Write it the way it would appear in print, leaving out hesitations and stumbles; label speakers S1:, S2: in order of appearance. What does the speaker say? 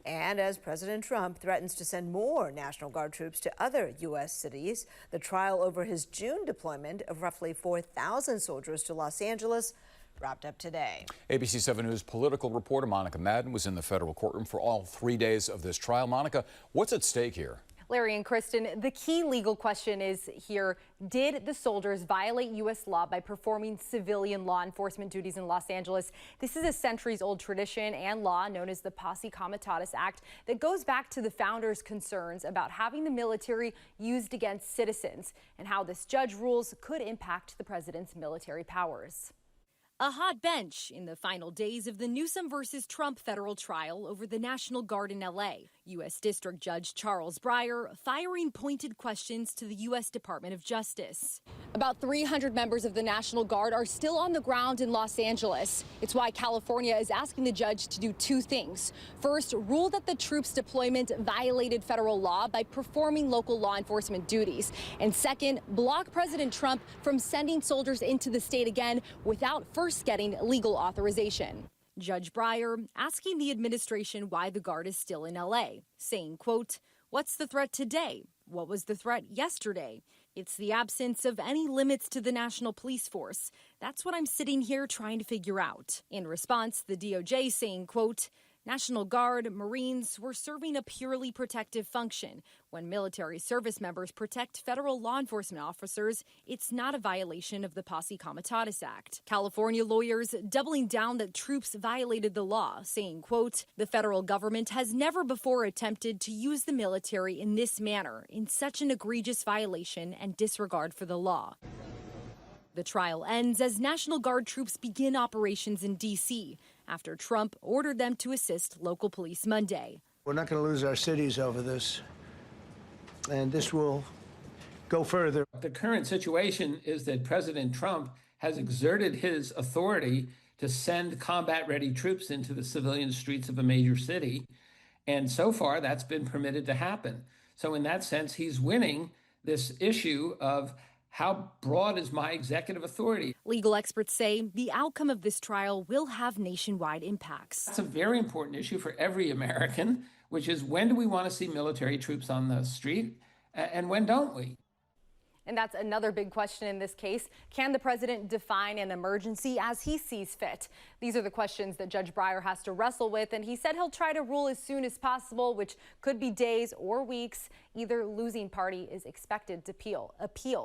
S1: And as President Trump threatens to send more National Guard troops to other U.S. cities, the trial over his June deployment of roughly 4,000 soldiers to Los Angeles wrapped up today.
S2: ABC 7 News political reporter Monica Madden was in the federal courtroom for all 3 days of this trial. Monica, what's at stake here?
S3: Larry and Kristen, the key legal question is here, did the soldiers violate U.S. law by performing civilian law enforcement duties in Los Angeles? This is a centuries-old tradition and law known as the Posse Comitatus Act that goes back to the founders' concerns about having the military used against citizens and how this judge rules could impact the president's military powers. A hot bench in the final days of the Newsom versus Trump federal trial over the National Guard in L.A. U.S. District Judge Charles Breyer firing pointed questions to the U.S. Department of Justice. About 300 members of the National Guard are still on the ground in Los Angeles. It's why California is asking the judge to do two things. First, rule that the troops' deployment violated federal law by performing local law enforcement duties. And second, block President Trump from sending soldiers into the state again without first getting legal authorization. Judge Breyer asking the administration why the Guard is still in L.A., saying, quote, "What's the threat today? What was the threat yesterday? It's the absence of any limits to the National Police Force. That's what I'm sitting here trying to figure out." In response, the DOJ saying, quote, "National Guard, Marines were serving a purely protective function. When military service members protect federal law enforcement officers, it's not a violation of the Posse Comitatus Act." California lawyers doubling down that troops violated the law, saying, quote, "The federal government has never before attempted to use the military in this manner, in such an egregious violation and disregard for the law." The trial ends as National Guard troops begin operations in D.C. after Trump ordered them to assist local police Monday.
S4: We're not going to lose our cities over this, and this will go further.
S5: The current situation is that President Trump has exerted his authority to send combat-ready troops into the civilian streets of a major city, and so far that's been permitted to happen. So in that sense, he's winning this issue of how broad is my executive authority?
S3: Legal experts say the outcome of this trial will have nationwide impacts.
S5: It's a very important issue for every American, which is when do we want to see military troops on the street and when don't we?
S3: And that's another big question in this case. Can the president define an emergency as he sees fit? These are the questions that Judge Breyer has to wrestle with, and he said he'll try to rule as soon as possible, which could be days or weeks. Either losing party is expected to appeal.